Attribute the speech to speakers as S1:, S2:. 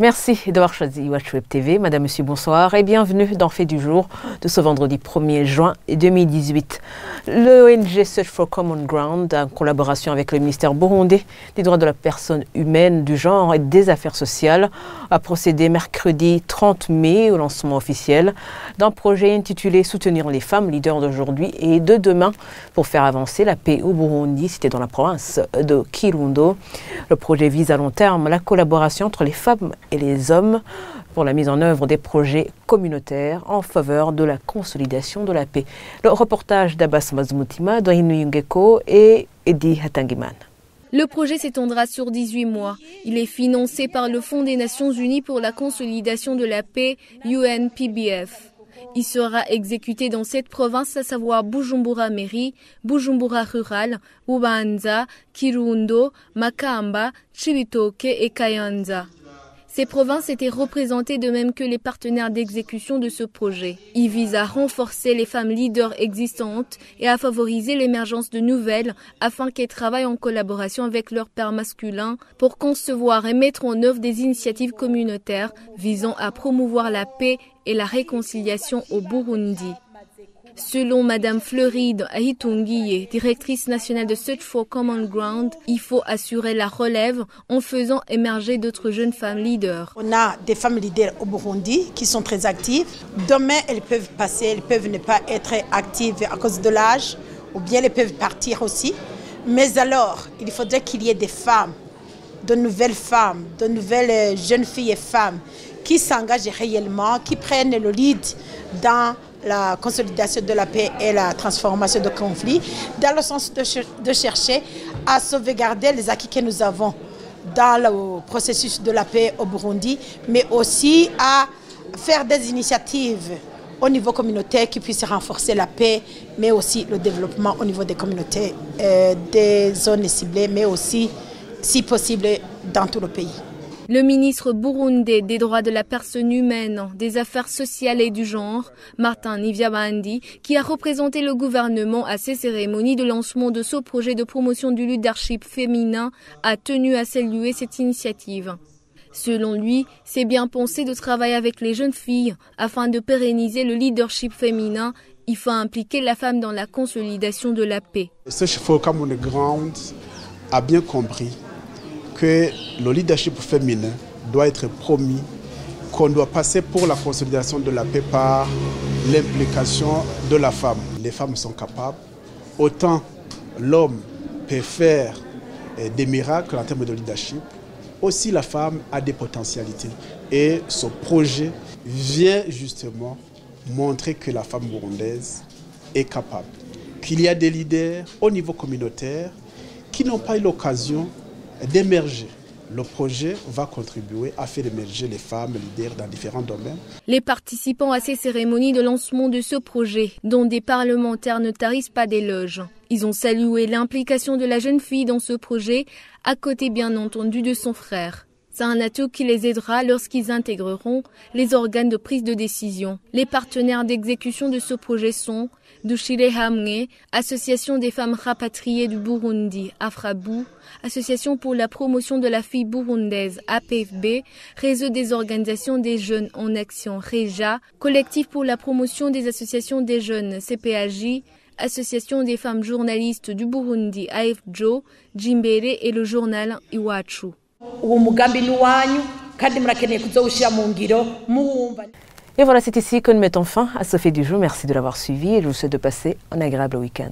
S1: Merci d'avoir choisi IWatchWeb TV. Madame, Monsieur, bonsoir et bienvenue dans Fait du jour de ce vendredi 1er juin 2018. L'ONG Search for Common Ground, en collaboration avec le ministère burundais des droits de la personne humaine, du genre et des affaires sociales, a procédé mercredi 30 mai au lancement officiel d'un projet intitulé « Soutenir les femmes leaders d'aujourd'hui et de demain pour faire avancer la paix au Burundi ». C'était dans la province de Kirundo. Le projet vise à long terme la collaboration entre les femmes et les hommes pour la mise en œuvre des projets communautaires en faveur de la consolidation de la paix. Le reportage d'Abbas Mazmoutima, Dohinu Yungeko et Eddie Hatangiman.
S2: Le projet s'étendra sur 18 mois. Il est financé par le Fonds des Nations Unies pour la consolidation de la paix, UNPBF. Il sera exécuté dans 7 provinces, à savoir Bujumbura Mairie, Bujumbura Rural, Bubanza, Kirundo, Makamba, Chibitoke et Kayanza. Ces provinces étaient représentées de même que les partenaires d'exécution de ce projet. Il vise à renforcer les femmes leaders existantes et à favoriser l'émergence de nouvelles afin qu'elles travaillent en collaboration avec leurs pairs masculins pour concevoir et mettre en œuvre des initiatives communautaires visant à promouvoir la paix et la réconciliation au Burundi. Selon Madame Fleuride Ahitungiye, directrice nationale de Search for Common Ground, il faut assurer la relève en faisant émerger d'autres jeunes femmes leaders.
S3: On a des femmes leaders au Burundi qui sont très actives. Demain, elles peuvent passer, elles peuvent ne pas être actives à cause de l'âge, ou bien elles peuvent partir aussi. Mais alors, il faudrait qu'il y ait des femmes, de nouvelles jeunes filles et femmes qui s'engagent réellement, qui prennent le lead dans la consolidation de la paix et la transformation de conflits, dans le sens de chercher à sauvegarder les acquis que nous avons dans le processus de la paix au Burundi, mais aussi à faire des initiatives au niveau communautaire qui puissent renforcer la paix, mais aussi le développement au niveau des communautés, des zones ciblées, mais aussi, si possible, dans tout le pays.
S2: Le ministre burundais des droits de la personne humaine, des affaires sociales et du genre, Martin Nivyabandi, qui a représenté le gouvernement à ces cérémonies de lancement de ce projet de promotion du leadership féminin, a tenu à saluer cette initiative. Selon lui, c'est bien pensé de travailler avec les jeunes filles afin de pérenniser le leadership féminin. Il faut impliquer la femme dans la consolidation de la paix.
S4: Search for Common Ground a bien compris que le leadership féminin doit être promis, qu'on doit passer pour la consolidation de la paix par l'implication de la femme. Les femmes sont capables, autant l'homme peut faire des miracles en termes de leadership, aussi la femme a des potentialités. Et ce projet vient justement montrer que la femme burundaise est capable, qu'il y a des leaders au niveau communautaire qui n'ont pas eu l'occasion d'émerger. Le projet va contribuer à faire émerger les femmes leaders dans différents domaines.
S2: Les participants à ces cérémonies de lancement de ce projet, dont des parlementaires ne tarissent pas d'éloges. Ils ont salué l'implication de la jeune fille dans ce projet, à côté bien entendu de son frère. C'est un atout qui les aidera lorsqu'ils intégreront les organes de prise de décision. Les partenaires d'exécution de ce projet sont Dushire Hamwe, Association des femmes rapatriées du Burundi, Afrabu, Association pour la promotion de la fille burundaise, APFB, Réseau des organisations des jeunes en action, REJA, Collectif pour la promotion des associations des jeunes, CPAJ, Association des femmes journalistes du Burundi, AFJO, Jimbere et le journal Iwachu.
S1: Et voilà, c'est ici que nous mettons fin à ce Fait du jour. Merci de l'avoir suivi et je vous souhaite de passer un agréable week-end.